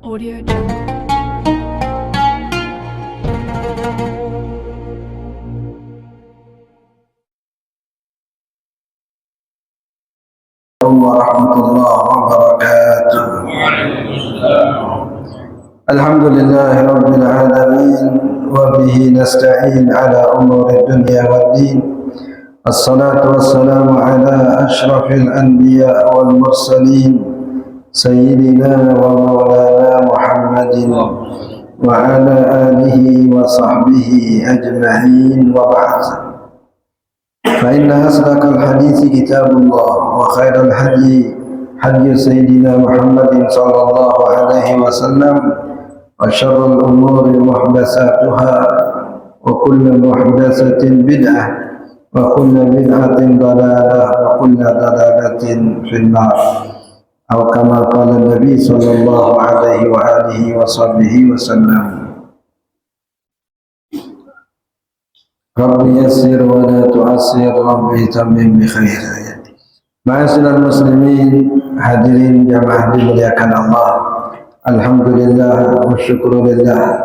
Audio Jungle. Warahmatullahi wabarakatuh. Alhamdulillahi rabbil alamin wa bihi nasta'in ala umuri dunya waddin. Assalatu wassalamu ala ashrafil anbiya wal mursalin sayyidina wa maulana Muhammadin wa ala alihi wa sahbihi ajma'in wa ba'd. فإن أصدق الحديث كتاب الله وخير الهدي هدي سيدنا محمد صلى الله عليه وسلم وشر الأمور محدثاتها وكل محدثة بدعة وكل بدعة ضلالة وكل ضلالة في النار أو كما قال النبي صلى الله عليه وآله وصحبه وسلم Rabbi yassir wa la tu'assir, Rabbi tammim bi khair. Ma'asyiral muslimin, hadirin jamaah dimuliakan Allah. Alhamdulillah wa syukrulillah.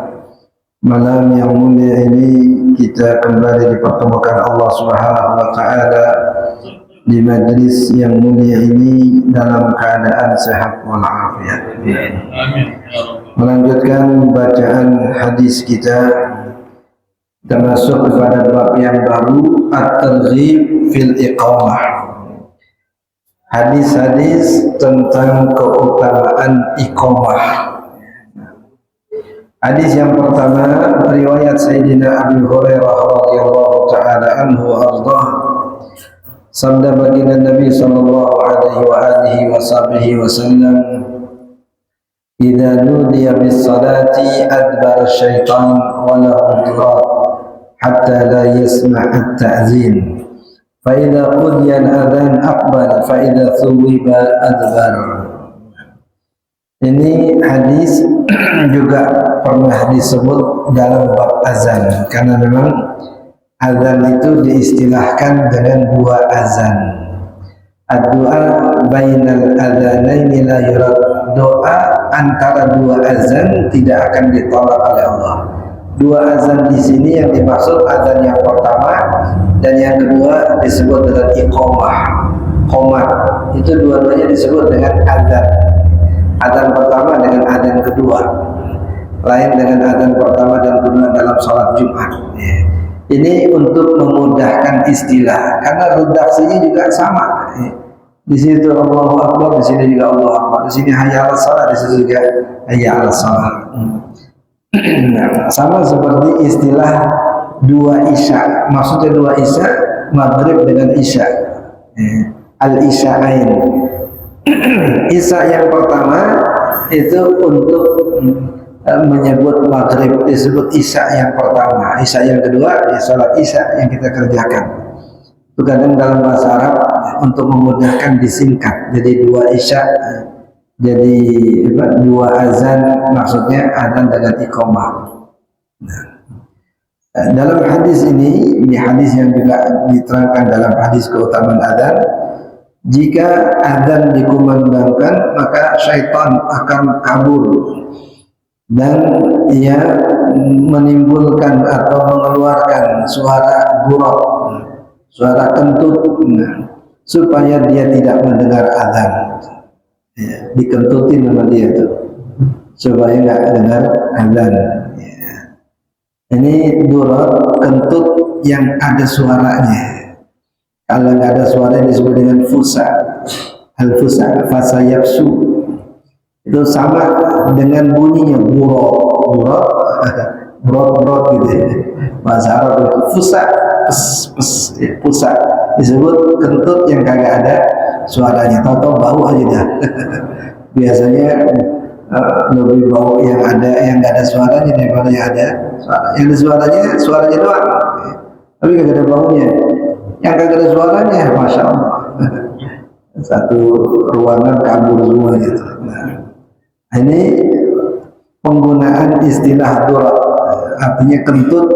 Malam yang mulia ini kita kembali dipertemukan Allah Subhanahu wa taala di majlis yang mulia ini dalam keadaan sehat walafiat. Amin. Melanjutkan bacaan hadis kita termasuk kepada bab yang baru, at-targhib fil iqamah. Hadis-hadis tentang keutamaan iqamah. Hadis yang pertama riwayat Sayyidina Abu Hurairah radhiyallahu taala anhu ardah. Sabda baginda Nabi sallallahu alaihi wasallam, "Idza nudiya bis salati adbara syaitan wa lahu turab hatta la yasma' at-ta'zin fa idza qudiya al-adhan aqbal fa idza thuwiba adbar." Ini hadis juga pernah disebut dalam bab azan, karena memang azan itu diistilahkan dengan dua azan. Ad-du'a bainal adzanaini la yurad. Doa antara dua azan tidak akan ditolak oleh Allah. Dua azan di sini yang dimaksud azan yang pertama dan yang kedua disebut dengan iqamah, qomat. Itu dua-duanya disebut dengan azan. Azan pertama dengan azan kedua, lain dengan azan pertama dan kedua dalam sholat Jumat. Ini untuk memudahkan istilah, karena redaksinya juga sama. Di situ Allahu Akbar, di sini juga Allahu Akbar, di sini hayya 'alas shalah, di situ juga hayya 'alas shalah. Sama seperti istilah dua isya. Maksudnya dua isya, maghrib dengan isya, al-isya'ain. Isya yang pertama itu untuk menyebut maghrib, disebut isya yang pertama. Isya yang kedua ya salat isya yang kita kerjakan. Itu kadang dalam bahasa Arab untuk memudahkan disingkat jadi dua isya, jadi dua azan, maksudnya azan dengan iqamah. Dalam hadis ini, hadis yang juga diterangkan dalam hadis keutamaan azan, jika azan dikumandangkan maka syaitan akan kabur dan ia menimbulkan atau mengeluarkan suara buraq, suara kentut, supaya dia tidak mendengar azan. Dikentutin sama dia tuh supaya nggak dengar azan. Ini durab, kentut yang ada suaranya. Kalau nggak ada suara disebut dengan fusa. Al-fusa, fasa yapsu. Itu sama dengan bunyinya burot gitu ya. Bahasa Arab itu fusa, fusa disebut kentut yang kagak ada suaranya, tahu-tahu bau aja dah. Biasanya lebih bau yang nggak ada suaranya daripada yang ada suara. Yang ada suaranya doang, tapi kagak ada baunya. Yang kagak ada suaranya, masya Allah, satu ruangan kabur semua gitu. Nah, ini penggunaan istilah durab, artinya kentut,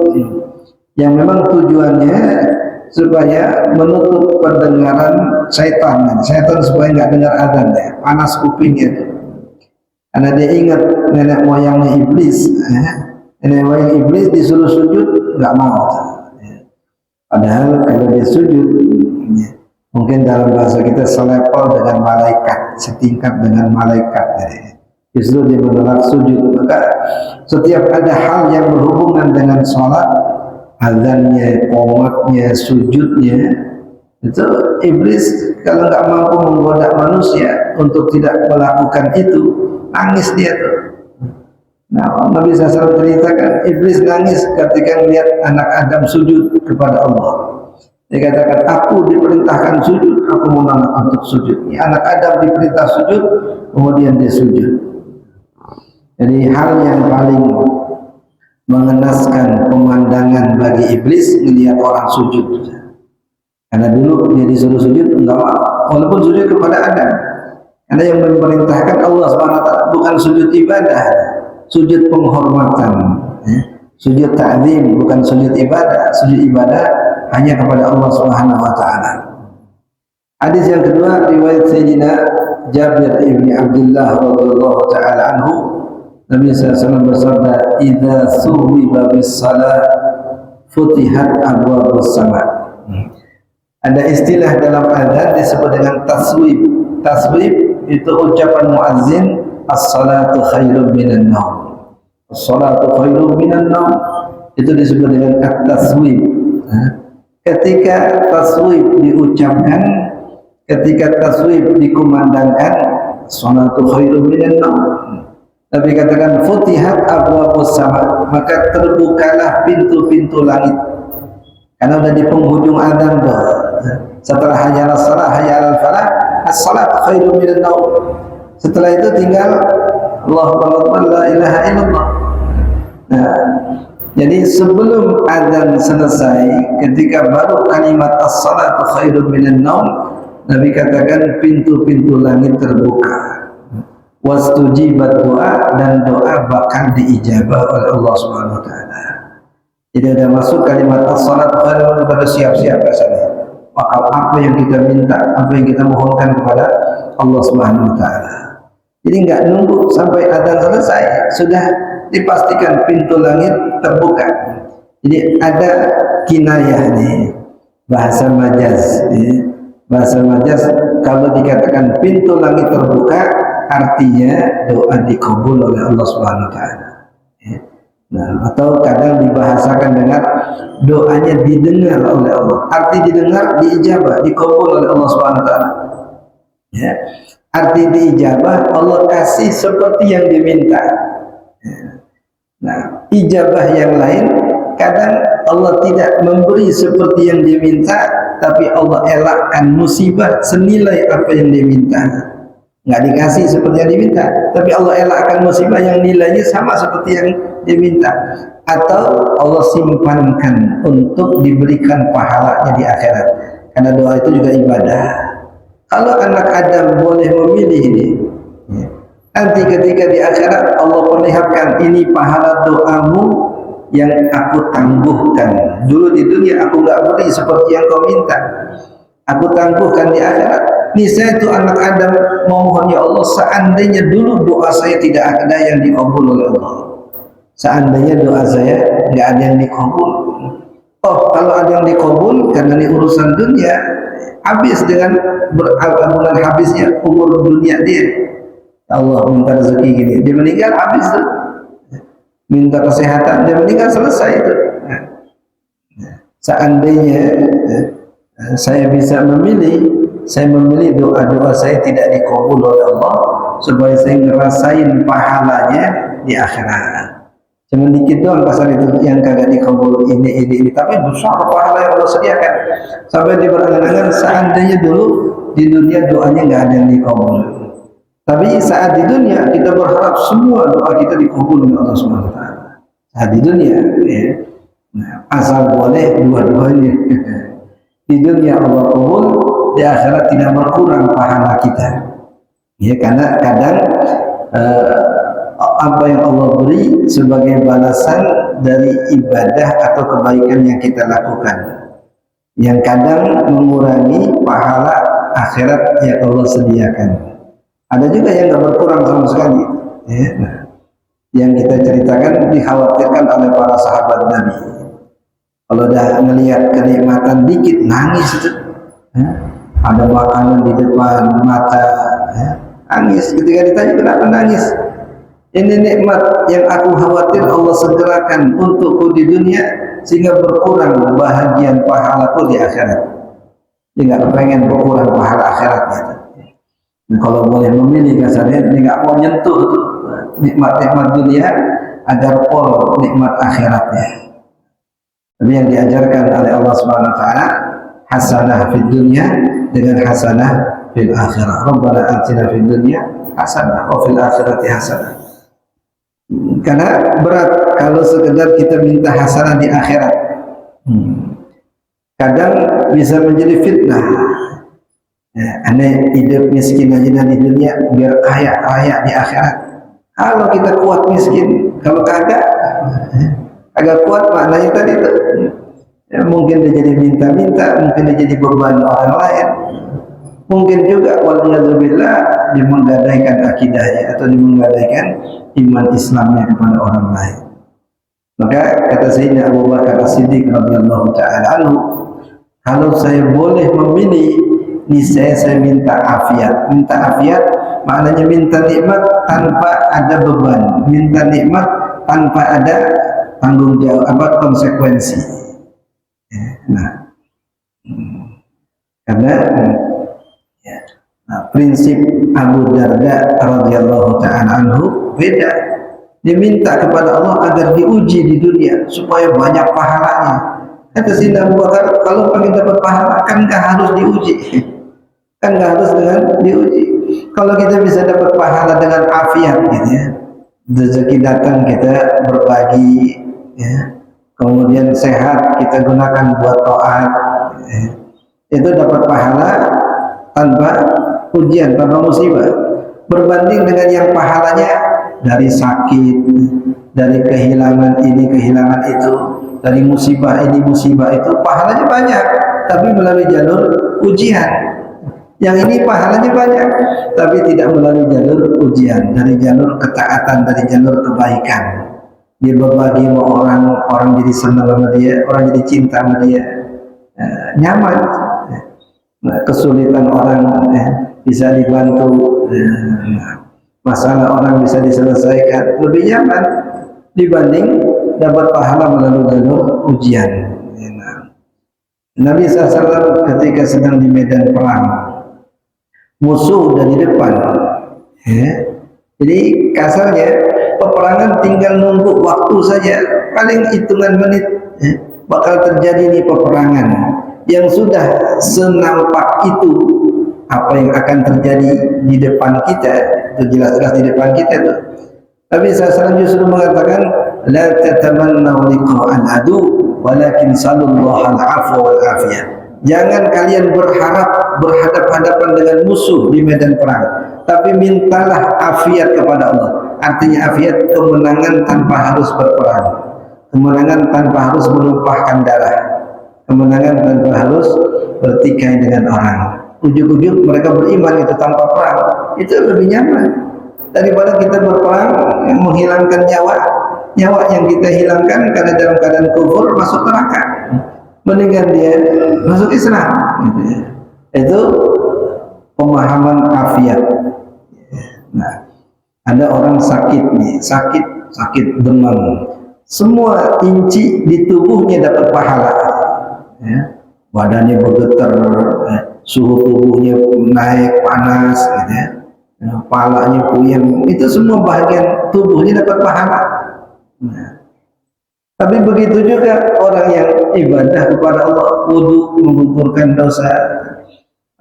yang memang tujuannya supaya menutup pendengaran syaitan supaya nggak dengar azan, panas kupingnya itu. karena dia ingat nenek moyangnya iblis. Nenek moyang iblis disuruh sujud nggak mau. Padahal kalau dia sujud, mungkin dalam bahasa kita selevel dengan malaikat, setingkat dengan malaikat. Justru dia menolak sujud. Maka setiap ada hal yang berhubungan dengan sholat, azannya, qomatnya, sujudnya, itu iblis kalau nggak mampu menggoda manusia untuk tidak melakukan itu, nangis dia tuh. Nah, Nabi SAW ceritakan iblis nangis ketika melihat anak Adam sujud kepada Allah. Dia katakan, aku diperintahkan sujud, aku menolak untuk sujud. Anak Adam diperintah sujud, kemudian dia sujud. Jadi hal yang paling mengenaskan pemandangan bagi iblis melihat orang sujud. Karena dulu dia disuruh sujud enggak mau, walaupun sujud kepada Adam. Karena yang memerintahkan Allah SWT bukan sujud ibadah, sujud penghormatan, sujud ta'zim, bukan sujud ibadah. Sujud ibadah hanya kepada Allah Subhanahu wa taala. Hadis yang kedua riwayat Sayyidina Jabir ibni Abdullah radhiyallahu taala anhu, Nabi SAW bersabda, "Idza suwiba bis salat futihat abwabus sama." Ada istilah dalam azan disebut dengan taswib. Taswib itu ucapan muazzin, as-salatu khairun minan naum. As-salatu khairun minan naum itu disebut dengan at-taswib. Ketika taswib diucapkan, ketika taswib dikumandangkan, as-salatu khairun minan naum, Nabi katakan futihat abwabus sama, maka terbukalah pintu-pintu langit. Karena sudah di penghujung azan tuh. Setelah hayya 'alas shalah, hayya 'alal falah, as-salatu khairun minan naum. Setelah itu tinggal Allahu akbar, la ilaha illallah. Nah, jadi sebelum azan selesai, ketika baru kalimat as-salatu khairun minan naum, Nabi katakan pintu-pintu langit terbuka. Wastujibat doa, dan doa bakal diijabah oleh Allah Subhanahu wa taala. Jadi ada masuk kalimat as-salatu khairun, pada siap-siap rasanya. Apa yang kita minta, apa yang kita mohonkan kepada Allah Subhanahu wa taala. Jadi enggak nunggu sampai azan selesai, sudah dipastikan pintu langit terbuka. Jadi ada kinayah nih, bahasa majaz. Bahasa majaz kalau dikatakan pintu langit terbuka, artinya doa dikabul oleh Allah Subhanahu wa taala. Nah, atau kadang dibahasakan dengan doanya didengar oleh Allah. Arti didengar, diijabah, dikabul oleh Allah Subhanahu wa taala. Ya. Arti diijabah, Allah kasih seperti yang diminta. Nah, ijabah yang lain kadang Allah tidak memberi seperti yang diminta, tapi Allah elakkan musibah senilai apa yang diminta. Nggak dikasih seperti yang diminta, tapi Allah elakkan musibah yang nilainya sama seperti yang diminta, atau Allah simpankan untuk diberikan pahalanya di akhirat, karena doa itu juga ibadah. Kalau anak Adam boleh memilih ini, nanti ketika di akhirat Allah perlihatkan, ini pahala doamu yang aku tangguhkan. Dulu di dunia aku nggak beri seperti yang kau minta, aku tangguhkan di akhirat. Niscaya itu anak Adam memohon, ya Allah, seandainya dulu doa saya tidak ada yang dikabul oleh Allah, seandainya doa saya nggak ada yang dikabul. Oh, kalau ada yang dikabul, karena ini urusan dunia, habis dengan berabad habisnya umur dunia dia. Ya Allah, minta rezeki gini, dia meninggal habis tuh. Minta kesehatan, dia meninggal selesai itu. Seandainya saya bisa memilih, saya memilih doa-doa saya tidak dikabul oleh Allah, supaya saya ngerasain pahalanya di akhirat. Cuma dikit doang pasal itu yang kagak dikabul, ini. Tapi besar pahala yang Allah sediakan. Sampai di berangan-angan, seandainya dulu di dunia doanya nggak ada yang dikabul. Tapi saat di dunia kita berharap semua doa kita dikabul oleh Allah Subhanahu wa taala. Saat di dunia, ya. Nah, asal boleh dua-duanya. Di dunia Allah kabul, di akhirat tidak berkurang pahala kita. Ya, karena kadang apa yang Allah beri sebagai balasan dari ibadah atau kebaikan yang kita lakukan, yang kadang mengurangi pahala akhirat yang Allah sediakan. Ada juga yang nggak berkurang sama sekali. Ya, nah, yang kita ceritakan dikhawatirkan oleh para sahabat Nabi. Kalau udah ngelihat kenikmatan dikit nangis itu, ya. Ada makanan di depan mata, ya. Nangis. Ketika ditanya kenapa nangis, ini nikmat yang aku khawatir Allah segerakan untukku di dunia sehingga berkurang bahagian pahalaku di akhirat. Dia nggak kepengen berkurang pahala akhiratnya. Nah, kalau boleh memilih kasarnya, dia nggak mau nyentuh nikmat-nikmat dunia agar pol nikmat akhiratnya. Tapi yang diajarkan oleh Allah Subhanahu Wa Taala, hasanah fid dunya dengan hasanah fil akhirah. Rabbana atina fid dunya hasanah wa fil akhirati hasanah. Karena berat kalau sekedar kita minta hasanah di akhirat. Kadang bisa menjadi fitnah. Ya, aneh hidup miskin aja di dunia biar kaya raya di akhirat. Kalau kita kuat miskin, kalau kagak agak kuat maknanya tadi itu. Ya, mungkin dia jadi minta-minta, mungkin dia jadi beban orang lain. Mungkin juga waliyadzubillah dia menggadaikan akidahnya atau dia menggadaikan iman Islamnya kepada orang lain. Maka kata Sayyidina Abu Bakar As-Siddiq radhiyallahu taala anhu, kalau saya boleh memilih, niscaya saya minta afiat. Minta afiat maknanya minta nikmat tanpa ada beban, minta nikmat tanpa ada tanggung jawab konsekuensi. Nah, karena ya, prinsip Abu Darda radhiyallahu taala anhu beda. Dia minta kepada Allah agar diuji di dunia supaya banyak pahalanya. Kata Sayyidina Abu Bakar, kalau pengen dapat pahala kan nggak harus diuji. Kan nggak harus dengan diuji. Kalau kita bisa dapat pahala dengan afiat gitu ya, rezeki datang kita berbagi ya, kemudian sehat kita gunakan buat taat ya. Itu dapat pahala tanpa ujian, tanpa musibah, berbanding dengan yang pahalanya dari sakit, dari kehilangan ini kehilangan itu, dari musibah ini musibah itu, pahalanya banyak tapi melalui jalur ujian. Yang ini pahalanya banyak, tapi tidak melalui jalur ujian, dari jalur ketaatan, dari jalur kebaikan. Dia berbagi sama orang, orang jadi senang sama dia, orang jadi cinta sama dia, nyaman. Kesulitan orang bisa dibantu, masalah orang bisa diselesaikan, lebih nyaman dibanding dapat pahala melalui jalur ujian. Nabi SAW ketika sedang di medan perang, musuh udah di depan ya. Jadi kasarnya peperangan tinggal nunggu waktu saja, paling hitungan menit ya, bakal terjadi nih peperangan yang sudah senampak itu apa yang akan terjadi di depan kita, itu jelas-jelas di depan kita tuh. Tapi SAW justru mengatakan la tatamannaw liqa'al adu walakin sallallahu al-'afwa wal afiyah. Jangan kalian berharap berhadap-hadapan dengan musuh di medan perang, tapi mintalah afiat kepada Allah. Artinya afiat kemenangan tanpa harus berperang, kemenangan tanpa harus menumpahkan darah, kemenangan tanpa harus bertikai dengan orang. Ujuk-ujuk mereka beriman itu tanpa perang, itu lebih nyaman daripada kita berperang yang menghilangkan nyawa yang kita hilangkan karena dalam keadaan kufur masuk neraka. Mendingan dia masuk Islam gitu ya. Itu pemahaman afiat. Nah, ada orang sakit nih, sakit demam, semua inci di tubuhnya dapat pahala ya. Badannya bergetar ya. Suhu tubuhnya naik panas gitu ya. Kepalanya puyeng, itu semua bagian tubuhnya dapat pahala. Nah, tapi begitu juga orang yang ibadah kepada Allah, wudu menggugurkan dosa,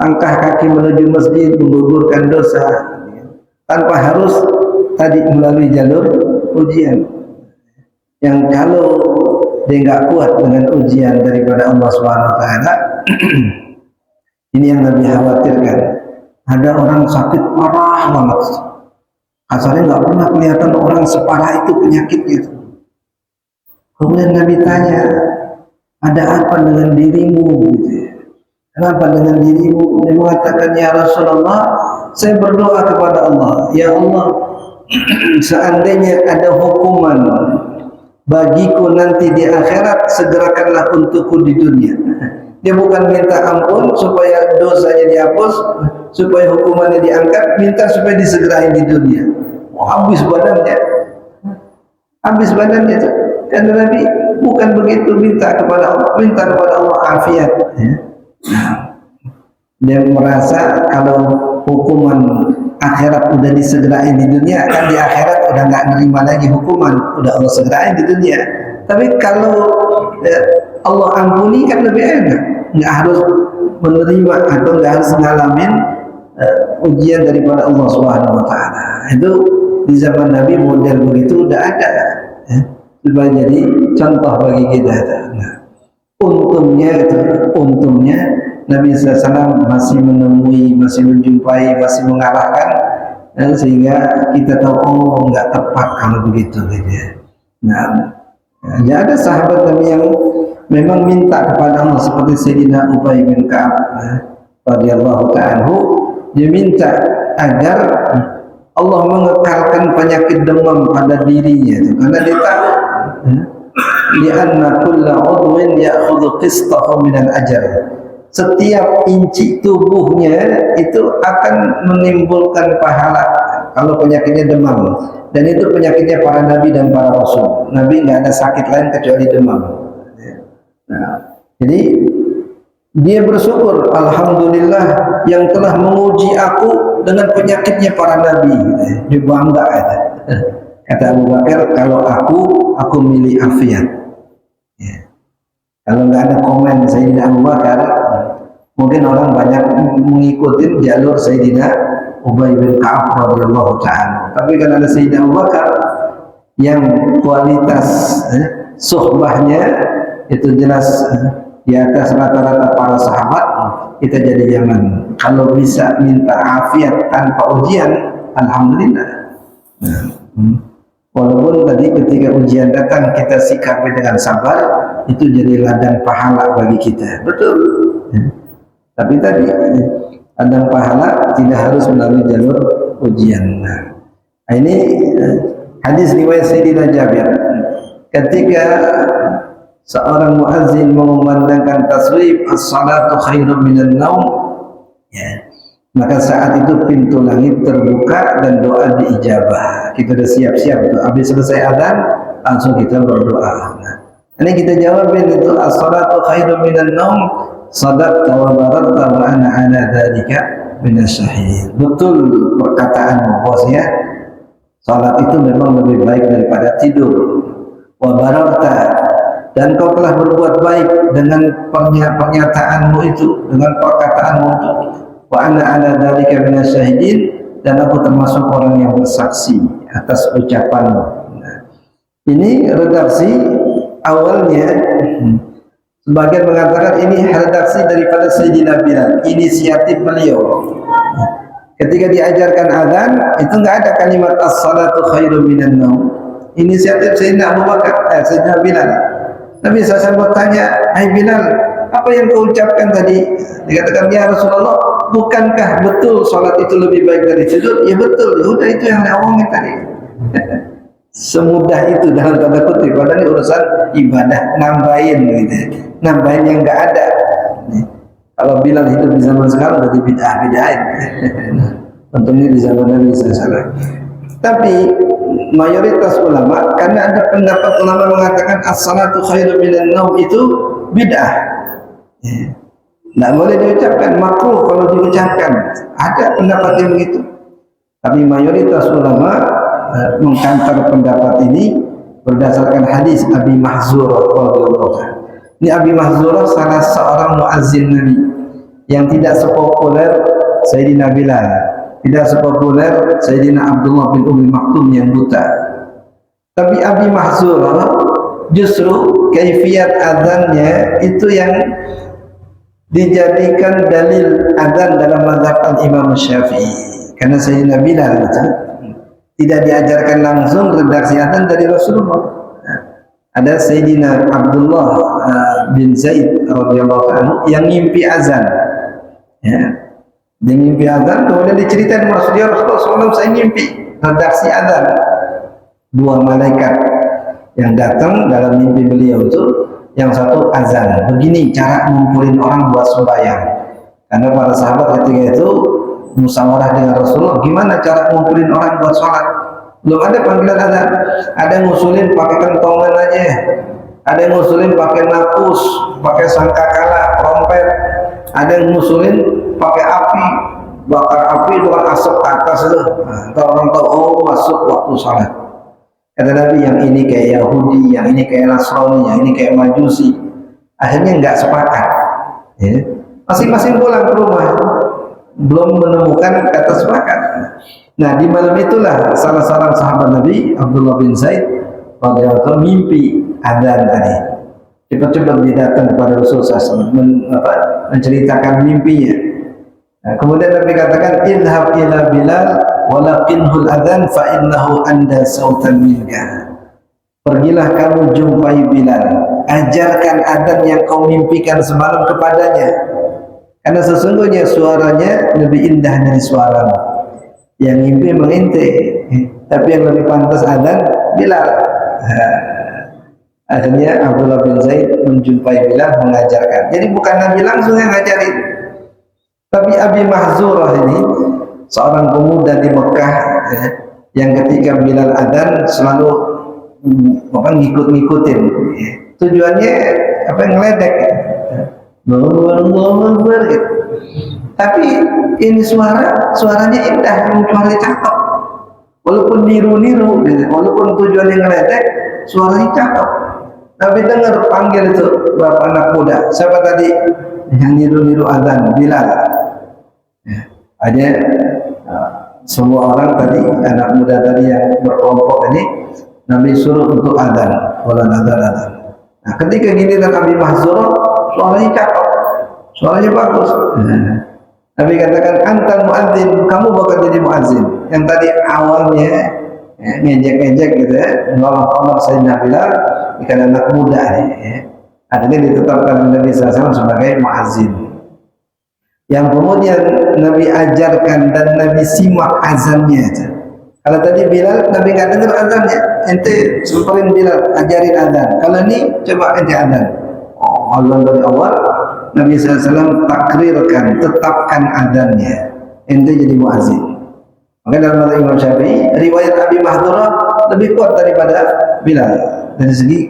angkat kaki menuju masjid menggugurkan dosa, tanpa harus tadi melalui jalur ujian. Yang kalau dia nggak kuat dengan ujian daripada Allah Subhanahu Wa Taala, ini yang lebih khawatirkan. Ada orang sakit parah banget, asalnya nggak pernah kelihatan orang separah itu penyakitnya. Kemudian Nabi tanya, ada apa dengan dirimu? Kenapa dengan dirimu? Dia mengatakan, ya Rasulullah, saya berdoa kepada Allah, ya Allah, seandainya ada hukuman bagiku nanti di akhirat, segerakanlah untukku di dunia. Dia bukan minta ampun supaya dosanya dihapus, supaya hukumannya diangkat, minta supaya disegerain di dunia. Habis badannya, habis badannya. Karena Nabi bukan begitu, minta kepada Allah afiat. Dia merasa kalau hukuman akhirat udah disegerain di dunia, kan di akhirat udah nggak nerima lagi hukuman, udah Allah segerain di dunia. Tapi kalau Allah ampuni kan lebih enak, nggak harus menerima atau nggak harus ngalamin ujian daripada Allah Subhanahu Wa Taala. Itu di zaman Nabi model begitu udah ada, supaya jadi contoh bagi kita. Nah, untungnya Nabi SAW masih menemui, masih menjumpai, masih mengalahkan, sehingga kita tahu oh nggak tepat kalau begitu gitu. Nah, ada sahabat Nabi yang memang minta kepada Allah seperti Sayyidina Ubay bin Ka'ab radhiyallahu ta'ala, dia minta agar Allah mengekalkan penyakit demam pada dirinya, karena dia tahu li'anna kulla udwin ya'khudhu qistahu minal ajal. Setiap inci tubuhnya itu akan menimbulkan pahala kalau penyakitnya demam, dan itu penyakitnya para nabi dan para rasul. Nabi nggak ada sakit lain kecuali demam. Nah, jadi dia bersyukur, alhamdulillah yang telah menguji aku dengan penyakitnya para nabi. Dia bangga kata Abu Bakar, kalau aku milih afiat. Kalau nggak ada komen Sayyidina Abu Bakar, mungkin orang banyak mengikuti jalur Sayyidina Ubay bin Ka'ab radhiyallahu ta'ala. Tapi kalau ada Sayyidina Abu Bakar yang kualitas suhbahnya itu jelas di atas rata-rata para sahabat, kita jadi zaman kalau bisa minta afiat tanpa ujian, alhamdulillah. Walaupun tadi ketika ujian datang kita sikapi dengan sabar, itu jadi ladang pahala bagi kita, betul. Tapi tadi ladang pahala tidak harus melalui jalur ujian. Nah, ini hadis riwayat Sayyidina Jabir, ketika seorang muazzin mengumandangkan tasbih as-salatu khairum minan naum, maka saat itu pintu langit terbuka dan doa diijabah. Kita sudah siap-siap tuh. Habis selesai adzan langsung kita berdoa. Nah, ini kita jawabin itu as-salatu khairum minan naum, sadaqta wa barakta wa ana ala dzalika minasyahidin. Betul perkataan bosnya, salat itu memang lebih baik daripada tidur. Wa barakta, dan kau telah berbuat baik dengan pernyataanmu itu, dengan perkataanmu itu. Wa ana ala dzalika minasyahidin, dan aku termasuk orang yang bersaksi atas ucapanmu. Nah, ini redaksi awalnya. Sebagian mengatakan ini redaksi daripada Sayyidina Bilal, inisiatif beliau. Ketika diajarkan azan, itu enggak ada kalimat as-salatu khairum minan naum. Inisiatif Sayyidina Abu Bakar, Sayyidina Bilal. Nabi SAW bertanya, "Hai Bilal, apa yang kau ucapkan tadi?" Dikatakan, "Ya Rasulullah, bukankah betul salat itu lebih baik dari tidur?" "Ya betul." "Udah, itu yang saya omongin tadi." Semudah itu dalam tanda kutip, padahal ini urusan ibadah, nambahin gitu, nambahin yang enggak ada. Kalau Bilal hidup di zaman sekarang udah dibidah-bidahin. Tentunya di zaman Nabi SAW. Tapi mayoritas ulama, karena ada pendapat ulama mengatakan as-salatu khairum minan naum itu bid'ah, nggak boleh diucapkan, makruh kalau diucapkan. Ada pendapat yang begitu, tapi mayoritas ulama mengkantar pendapat ini berdasarkan hadis Abi Mahzurah radhiyallahu anhu. Ini Abi Mahzurah salah seorang muazzin Nabi yang tidak sepopuler Sayyidina Bilal, tidak sepopuler Sayyidina Abdullah bin Ummi Maktum yang buta. Tapi Abi Mahzurah justru kaifiyat adzannya itu yang dijadikan dalil adzan dalam mazhab Imam Syafi'i. Karena Sayyidina Bilal tidak diajarkan langsung redaksi adzan dari Rasulullah. Ada Sayyidina Abdullah bin Zaid radhiyallahu anhu yang mimpi azan. Dia mimpi azan, kemudian diceritain Rasulullah SAW, saya mimpi redaksi azan. Dua malaikat yang datang dalam mimpi beliau itu, yang satu azan. Begini cara ngumpulin orang buat sembahyang. Karena para sahabat ketika itu musyawarah dengan Rasulullah, gimana cara ngumpulin orang buat sholat? Belum ada panggilan azan. Ada yang ngusulin pakai kentongan aja, ada yang ngusulin pakai napus, pakai sangkakala, trompet, ada yang ngusulin pakai api, bakar api dengan asap ke atas itu. Nah, orang tahu, oh masuk waktu sholat. Kata Nabi, yang ini kayak Yahudi, yang ini kayak Nasrani, yang ini kayak Majusi. Akhirnya nggak sepakat. Ya. Masing-masing pulang ke rumah, belum menemukan kata sepakat. Nah, di malam itulah salah seorang sahabat Nabi, Abdullah bin Zaid radhiyallahu anhu, mimpi adzan tadi. Cepat-cepat dia datang kepada Rasulullah SAW menceritakan mimpinya. Nah, kemudian Nabi katakan, idhab ila Bilal walaqinhul adzan fa innahu anda sautan minka. Pergilah kamu jumpai Bilal, ajarkan adzan yang kau mimpikan semalam kepadanya, karena sesungguhnya suaranya lebih indah dari suaramu. Yang mimpi menginte, tapi yang lebih pantas adzan Bilal. Akhirnya Abdullah bin Zaid menjumpai Bilal, mengajarkan. Jadi bukan Nabi langsung yang ngajarin, tapi Abi Mahzurah ini seorang pemuda di Mekah, yang ketika Bilal adzan selalu ngikut-ngikutin. Tujuannya ngeledek. Tapi ini suaranya indah, suaranya cakep. Walaupun niru-niru, walaupun tujuannya ngeledek, suaranya cakep. Nabi dengar panggil itu bapak anak muda. Siapa tadi yang niru-niru adzan? Bilal. Ya, hanya semua orang tadi, anak muda tadi yang berkelompok ini, Nabi suruh untuk adzan, wala adzan. Nah, ketika giliran Abi Mahzurah, suaranya cakep, suaranya bagus. Nabi katakan, antal muadzin, kamu bakal jadi muadzin. Yang tadi awalnya ngejek-ngejek gitu ya, ngolok-ngolok Sayyidina Bilal, ikan anak muda ya. Akhirnya ditetapkan Nabi SAW sebagai muadzin. Yang kemudian Nabi ajarkan dan Nabi simak azannya. Kalau tadi Bilal, Nabi nggak dengar azannya, ente semperin Bilal, ajarin azan. Kalau ini coba ente azan. Oh, azan dari awal Nabi SAW takrirkan, tetapkan azannya, ente jadi muazzin. Maka dalam mazhab Imam Syafi'i, riwayat Abi Mahdzurah lebih kuat daripada Bilal dari segi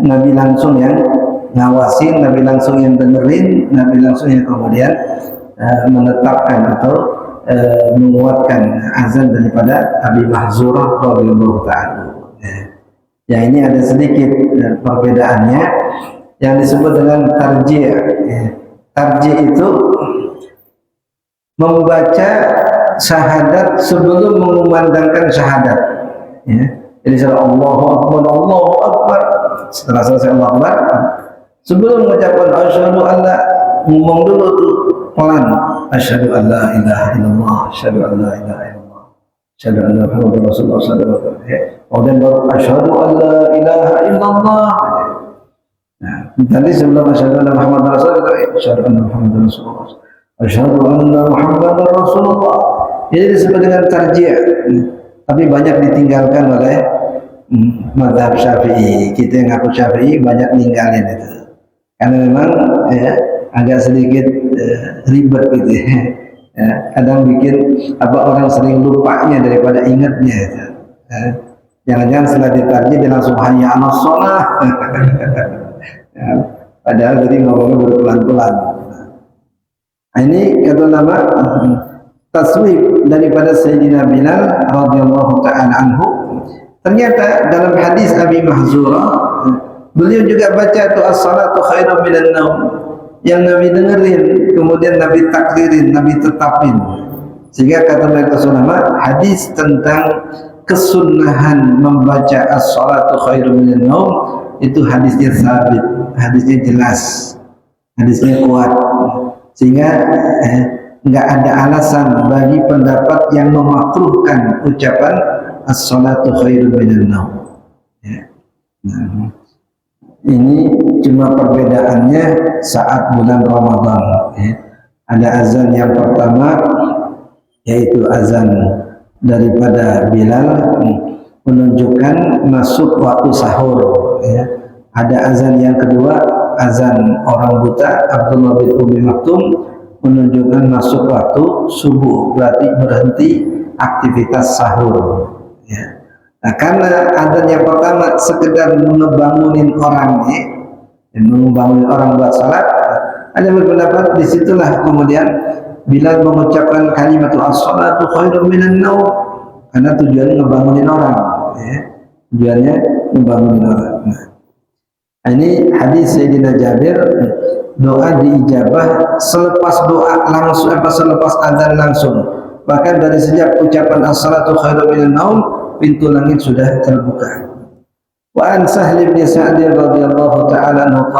Nabi langsung yang ngawasin, Nabi langsung yang dengerin, Nabi langsung yang kemudian menetapkan atau menguatkan azan daripada Abi Mahdzurah radhiyallahu ta'ala. Ya, ini ada sedikit perbedaannya yang disebut dengan tarjih. Tarjih itu membaca syahadat sebelum mengumandangkan syahadat. Ya. Jadi setelah Allahu Akbar, setelah selesai Allahu Akbar, sebelum mengucapkan asyhadu alla, ngomong dulu tuh pelan, asyhadu alla ilaha illallah, asyhadu alla ilaha illallah, asyhadu anna Muhammadar Rasulullah sallallahu alaihi wasallam. Kemudian baru asyhadu alla ilaha illallah. Nah, tadi sebelum asyhadu anna Muhammadar Rasulullah, asyhadu anna Muhammadar Rasulullah, asyhadu anna Muhammadar Rasulullah. Jadi disebut dengan tarjih. Tapi banyak ditinggalkan oleh mazhab Syafi'i. Kita yang ngaku Syafi'i banyak ninggalin itu. Karena memang agak sedikit ribet gitu ya. Kadang bikin orang sering lupanya daripada ingatnya itu. Jangan-jangan setelah ditarjih dia langsung hayya 'alas shalah. Padahal tadi ngomongnya berpelan-pelan. Nah, ini kata nama taswib daripada Sayyidina Bilal radhiyallahu ta'ala anhu. Ternyata dalam hadis Abi Mahzurah, beliau juga baca tu as-salatu khairum minan naum, yang Nabi dengerin, kemudian Nabi takririn, Nabi tetapin. Sehingga kata mereka ulama, hadis tentang kesunahan membaca as-salatu khairum minan naum itu hadisnya sabit, hadisnya jelas, hadisnya kuat. Sehingga nggak ada alasan bagi pendapat yang memakruhkan ucapan as-salatu khairun minan naum. Ya. Nah, ini cuma perbedaannya saat bulan Ramadan. Ya. Ada azan yang pertama yaitu azan daripada Bilal menunjukkan masuk waktu sahur, ya. Ada azan yang kedua, azan orang buta Abdullah bin Umi Maktum, menunjukkan masuk waktu subuh, berarti berhenti aktivitas sahur, ya. Nah, karena azan yang pertama sekedar ngebangunin orang, ya, membangun orang buat salat, ada berpendapat disitulah kemudian Bilal mengucapkan kalimatul as-salatu khairum minan naum, karena tujuannya ngebangunin orang, ya. Tujuannya ngebangunin orang. Nah, ini hadis Sayyidina Jabir, doa diijabah selepas doa langsung, selepas azan langsung. Bahkan dari sejak ucapan as-salatu khairum minan naum, pintu langit sudah terbuka. Wa an Sahl bin Sa'd radhiyallahu ta'ala anhu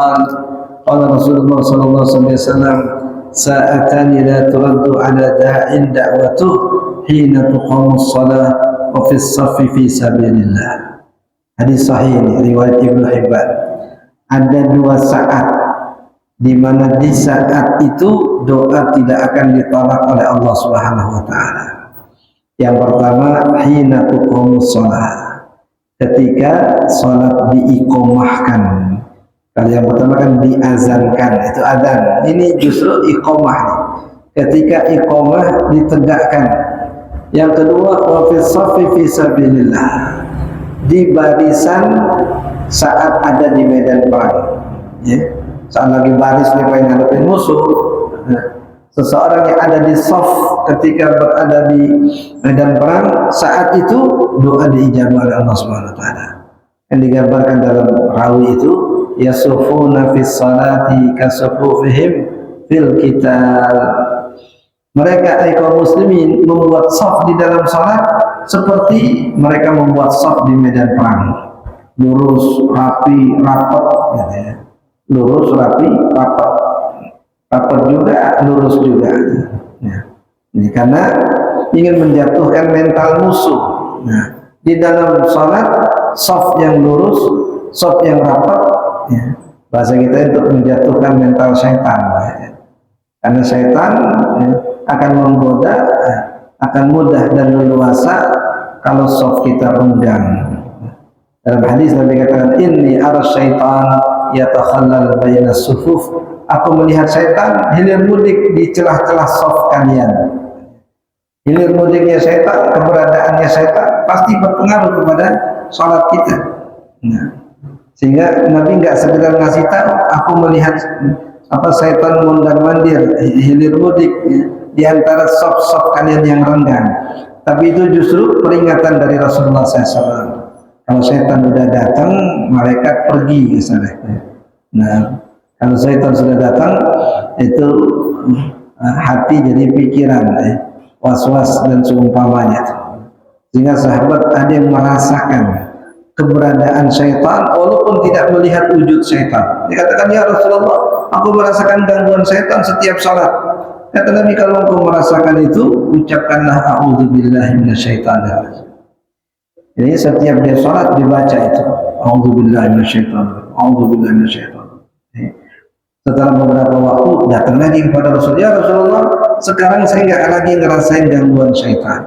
qala Rasulullah sallallahu alaihi wasallam sa'atani la turaddu ala da'in da'watuh hina tuqamu as-salah wa fi as-saffi fi sabilillah. Hadis sahih ini riwayat Ibnu Hibban. Ada 2 saat di mana di saat itu doa tidak akan ditolak oleh Allah Subhanahu wa taala. Yang pertama, hina tuqamus shalah, ketika salat diiqamahkan. Kalau yang pertama kan diazankan, itu adzan. Ini justru iqamah nih. Ketika iqamah ditegakkan. Yang kedua, wa fi shaffi fi sabilillah, di barisan saat ada di medan perang, ya. Saat lagi baris nih pengen ngadepin musuh, seseorang yang ada di shaf ketika berada di medan perang, saat itu doa diijabah oleh Allah Subhanahu wa taala. Yang digambarkan dalam rawi itu, yasufuna fis salati kasufufihim fil qital. Mereka kaum muslimin membuat shaf di dalam salat seperti mereka membuat shaf di medan perang. Lurus, rapi, rapat, ya. Lurus, rapi, rapat. Rapat juga, lurus juga, ya. Ini karena ingin menjatuhkan mental musuh. Nah, di dalam salat, shaf yang lurus, shaf yang rapat, ya. Bahasa kita untuk menjatuhkan mental syaitan, ya. Karena syaitan, ya, akan menggoda, akan mudah dan leluasa kalau shaf kita renggang. Dalam hadis Nabi katakan, inni ara syaitan yatakhallal baina sufuf. Aku melihat syaitan hilir mudik di celah-celah shaf kalian. Hilir mudiknya syaitan, keberadaannya syaitan pasti berpengaruh kepada salat kita. Nah, sehingga Nabi enggak sekedar ngasih tahu, aku melihat syaitan mondar-mandir, hilir mudik, ya, di antara shaf-shaf kalian yang renggang. Tapi itu justru peringatan dari Rasulullah SAW. Kalau setan sudah datang, malaikat pergi ke sana. Nah, kalau setan sudah datang, itu hati jadi pikiran, was-was dan seumpamanya. Sehingga sahabat ada yang merasakan keberadaan setan walaupun tidak melihat wujud setan. Dikatakan, ya Rasulullah, aku merasakan gangguan setan setiap salat. Kata Nabi, kalau engkau merasakan itu, ucapkanlah a'udzubillahi minasyaitonir rajim. Jadi setiap dia sholat dibaca itu, a'udzubillahi minasyaitonir, a'udzubillahi minasyaitonir. Setelah beberapa waktu datang lagi kepada Rasul, ya Rasulullah, sekarang saya nggak lagi ngerasain gangguan syaitan.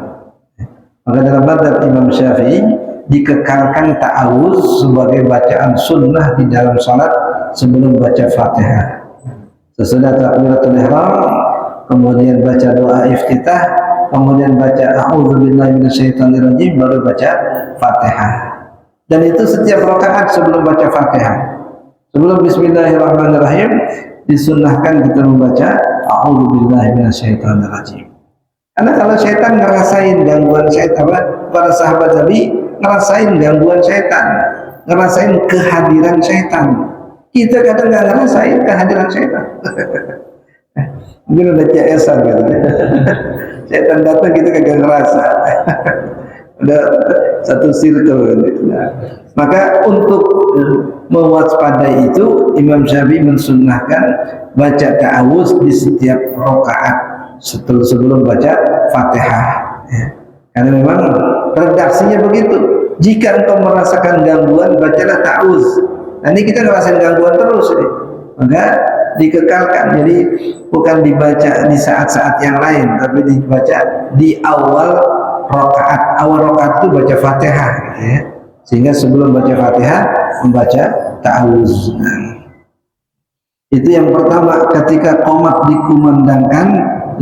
Maka dalam madzhab Imam Syafi'i dikekalkan ta'awuz sebagai bacaan sunnah di dalam sholat sebelum baca Fatihah. Sesudah takbiratul ihram, kemudian baca doa iftitah, kemudian baca a'udzubillahi minasyaitonirrajim, baru baca Fatihah. Dan itu setiap rakaat sebelum baca Fatihah. Sebelum bismillahirrahmanirrahim disunnahkan kita membaca a'udzubillahi minasyaitonirrajim. Karena kalau syaitan ngerasain gangguan syaitan, para sahabat Nabi ngerasain gangguan syaitan, ngerasain kehadiran syaitan. Kita kadang nggak ngerasain kehadiran syaitan. Mungkin udah CS-an gitu. Syaitan datang kita kagak ngerasa. Udah satu circle gitu. Nah, maka untuk mewaspadai itu, Imam Syafi'i mensunnahkan baca ta'awuz di setiap rakaat sebelum baca Fatihah, ya. Karena memang redaksinya begitu. Jika engkau merasakan gangguan, bacalah ta'awuz. Nanti kita ngerasain gangguan terus, ya. Maka dikekalkan, jadi bukan dibaca di saat-saat yang lain, tapi dibaca di awal rakaat. Awal rakaat itu baca Fatihah gitu ya. Sehingga sebelum baca Fatihah membaca ta'awuz. Itu yang pertama, ketika qomat dikumandangkan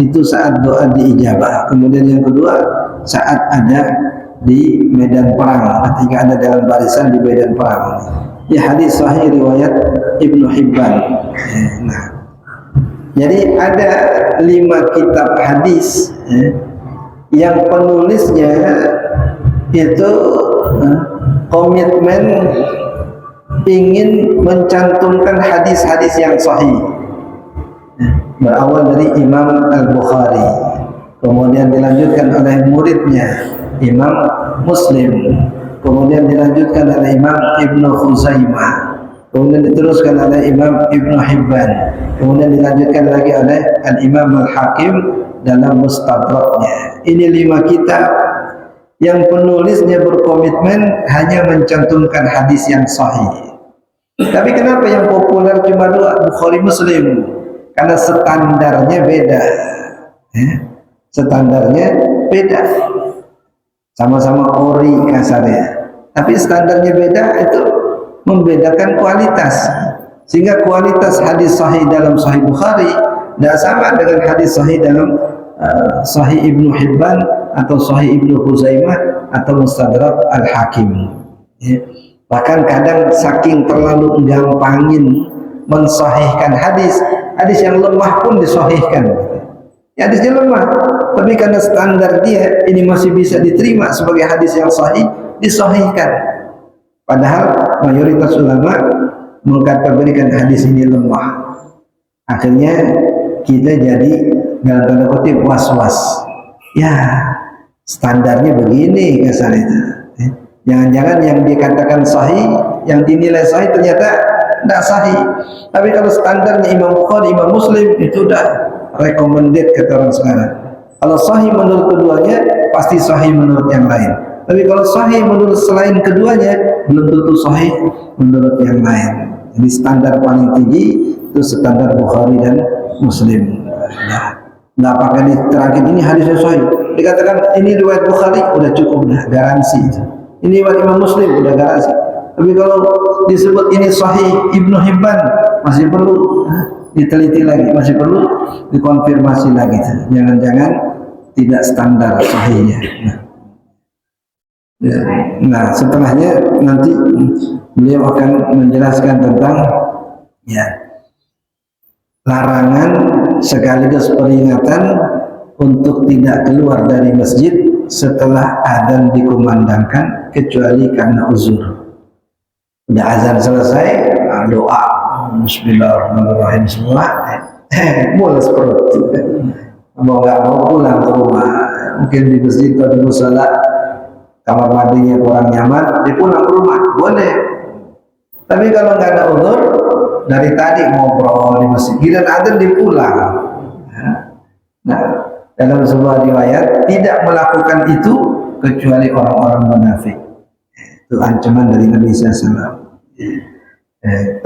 itu saat doa diijabah. Kemudian yang kedua saat ada di medan perang, ketika ada dalam barisan di medan perang. Ya, hadis sahih riwayat Ibnu Hibban. Nah, jadi ada 5 kitab hadis yang penulisnya itu komitmen ingin mencantumkan hadis-hadis yang sahih. Berawal dari Imam Al-Bukhari, kemudian dilanjutkan oleh muridnya Imam Muslim, kemudian dilanjutkan oleh Imam Ibnu Khuzaimah, kemudian diteruskan oleh Imam Ibnu Hibban, kemudian dilanjutkan lagi oleh Al-Imam Al-Hakim dalam Mustadraknya. Ini 5 kitab yang penulisnya berkomitmen hanya mencantumkan hadis yang sahih. Tapi kenapa yang populer cuma 2, Bukhari Muslim? Karena standarnya beda. Standarnya beda. Sama-sama ori kasarnya. Tapi standarnya beda, itu membedakan kualitas. Sehingga kualitas hadis sahih dalam Sahih Bukhari tidak sama dengan hadis sahih dalam Sahih Ibnu Hibban atau Sahih Ibnu Khuzaimah atau Mustadrak Al-Hakim. Bahkan kadang saking terlalu gampangin mensahihkan hadis yang lemah pun disahihkan. Ya, hadisnya lemah, tapi karena standar dia ini masih bisa diterima sebagai hadis yang sahih, disahihkan. Padahal mayoritas ulama mengkategorikan hadis ini lemah. Akhirnya kita jadi dalam tanda kutip was-was. Ya, standarnya begini kasar itu. Jangan-jangan yang dikatakan sahih, yang dinilai sahih ternyata tidak sahih. Tapi kalau standarnya Imam Bukhari, Imam Muslim itu udah recommended kata orang sekarang. Kalau sahih menurut keduanya, pasti sahih menurut yang lain. Tapi kalau sahih menurut selain keduanya, belum tentu sahih menurut yang lain. Jadi standar paling tinggi itu standar Bukhari dan Muslim. Nggak pakai diterangin ini hadisnya sahih. Dikatakan ini riwayat Bukhari, udah cukup, dah garansi itu. Ini riwayat Imam Muslim, udah garansi. Tapi kalau disebut ini sahih Ibnu Hibban, masih perlu diteliti lagi, masih perlu dikonfirmasi lagi. Jangan-jangan tidak standar sahihnya. Nah, setelahnya nanti beliau akan menjelaskan tentang larangan sekaligus peringatan untuk tidak keluar dari masjid setelah adzan dikumandangkan kecuali karena uzur. Udah azan selesai, doa Bismillahirrahmanirrahim semua, mules perut. Mau nggak mau pulang ke rumah, mungkin di masjid atau di musala kamar mandinya kurang nyaman, dia pulang ke rumah, boleh. Tapi kalau nggak ada uzur, dari tadi ngobrol di masjid, dan adzan dia pulang. Nah, dalam sebuah riwayat tidak melakukan itu kecuali orang-orang munafik. Itu ancaman dari Nabi SAW.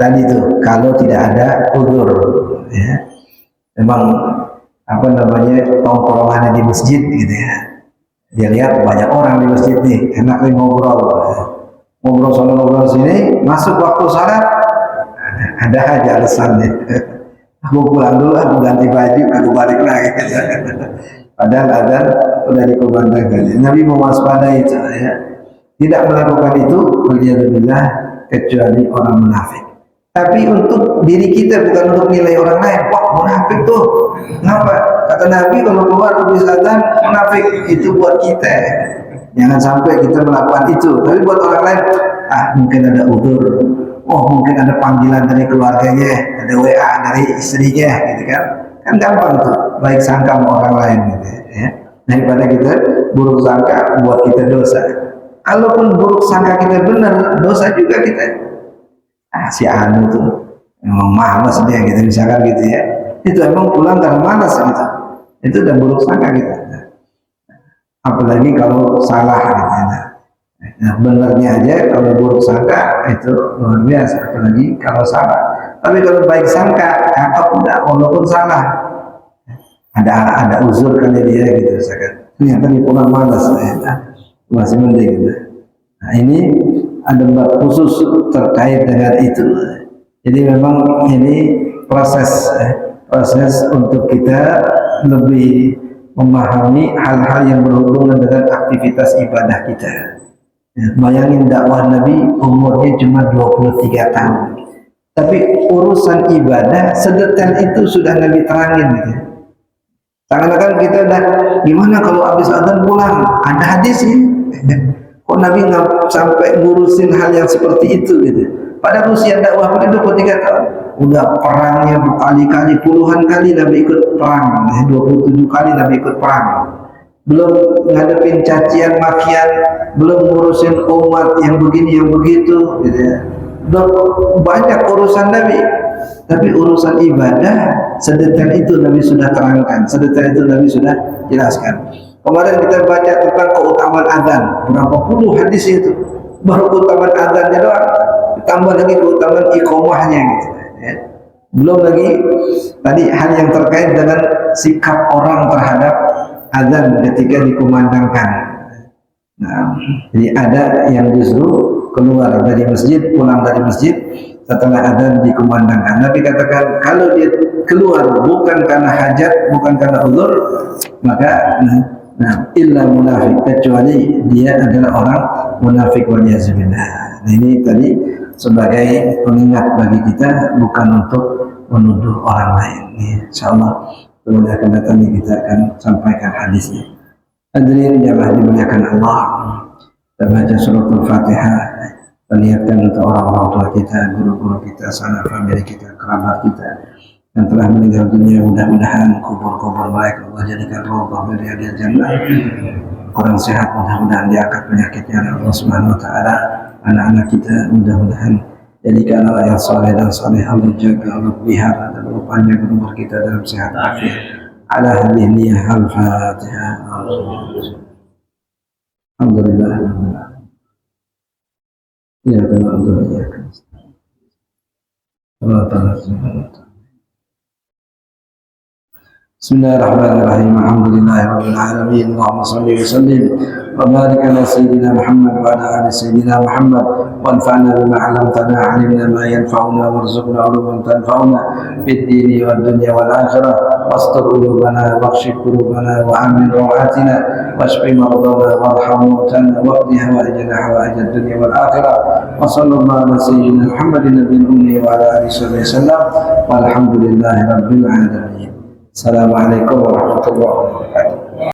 Tadi itu kalau tidak ada uzur, memang apa namanya tongkrongannya di masjid gitu ya. Dia lihat banyak orang di masjid nih, enak nih ngobrol sana ngobrol sini, masuk waktu salat ada aja alasannya. Aku pulang dulu, aku ganti baju, aku balik lagi. Padahal adzan udah dikumandangkan. Nabi mewaspadai itu ya. Tidak melakukan itu, waliyadzubillah, kecuali orang munafik. Tapi untuk diri kita, bukan untuk nilai orang lain. Wah, munafik tuh. Kenapa? Kata Nabi kalau keluar habis adzan munafik, itu buat kita. Jangan sampai kita melakukan itu. Tapi buat orang lain, mungkin ada uzur. Oh, mungkin ada panggilan dari keluarganya, ada WA dari istrinya, gitu kan? Kan gampang tuh, baik sangka sama orang lain, gitu ya. Daripada kita buruk sangka buat kita dosa. Kalaupun buruk sangka kita benar, dosa juga kita. Si anu tuh emang malas dia gitu, misalkan gitu ya. Itu emang pulang karena malas gitu. Itu udah buruk sangka kita. Apalagi kalau salah gitu ya. Nah, benarnya aja kalau buruk sangka itu luar biasa, apalagi kalau salah. Tapi kalau baik sangka, apa udah walaupun salah, ada uzur kali dia gitu misalkan. ternyata di pulang malas masih mending. Nah, ini ada bab khusus terkait dengan itu. Jadi memang ini proses untuk kita lebih memahami hal-hal yang berhubungan dengan aktivitas ibadah kita. Ya, bayangin dakwah Nabi umurnya cuma 23 tahun. Tapi urusan ibadah sedetail itu sudah Nabi terangin gitu. Seakan-akan kita udah gimana kalau habis azan pulang? Ada hadis ini. Kok Nabi nggak sampai ngurusin hal yang seperti itu gitu. Pada usia dakwah beliau 23 tahun. Udah perangnya berkali-kali, puluhan kali Nabi ikut perang. 27 kali Nabi ikut perang. Belum ngadepin cacian makian, belum ngurusin umat yang begini yang begitu gitu ya. Belum banyak urusan Nabi. Tapi urusan ibadah sedetail itu Nabi sudah terangkan, sedetail itu Nabi sudah jelaskan. Kemarin kita baca tentang keutamaan azan, berapa puluh hadis itu. Baru keutamaan azannya doang, ditambah lagi keutamaan iqamahnya gitu ya. Belum lagi tadi hal yang terkait dengan sikap orang terhadap azan ketika dikumandangkan. Nah, jadi ada yang justru keluar dari masjid, pulang dari masjid setelah azan dikumandangkan. Nabi katakan kalau dia keluar bukan karena hajat, bukan karena uzur, maka illa munafik, kecuali dia adalah orang munafik wal yazubillah. Nah, ini tadi sebagai pengingat bagi kita, bukan untuk menuduh orang lain. Insyaallah kemudian akan datang kita akan sampaikan hadisnya. Hadirin jamaah dimuliakan Allah, kita baca surat Al-Fatihah, niatkan untuk orang-orang tua kita, guru-guru kita, sanak famili kita, kerabat kita yang telah meninggal dunia. Mudah-mudahan kubur-kubur mereka Allah jadikan roh dari hadiah jannah. Kurang sehat mudah-mudahan diangkat penyakitnya oleh Allah Subhanahu wa taala. Anak-anak kita mudah-mudahan jadikan anak yang saleh dan saleh, Allah jaga, Allah pelihara, dan Allah panjangkan umur kita dalam sehat afiat. Ala hadhihi niyyah al-Fatihah. Alhamdulillah. Ya Alhamdulillah. Allah Ta'ala. Bismillahirrahmanirrahim. Alhamdulillahirabbil alamin. Allahumma shalli wa sallim wa barik ala sayyidina Muhammad wa ala ali sayyidina Muhammad wanfa'na bima 'allamtana 'allimna ma yanfa'una warzuqna 'ilman tanfa'una fid dini wad dunya wal akhirah wastur qulubana waghfir qulubana wa amin raw'atina washfi maradana warham mautana waqdi hawaijana hawaij ad-dunya wal akhirah wa sallallahu ala sayyidina Muhammadin nabiyil ummi wa ala alihi wasallam walhamdulillahi rabbil alamin. Assalamualaikum warahmatullahi wabarakatuh.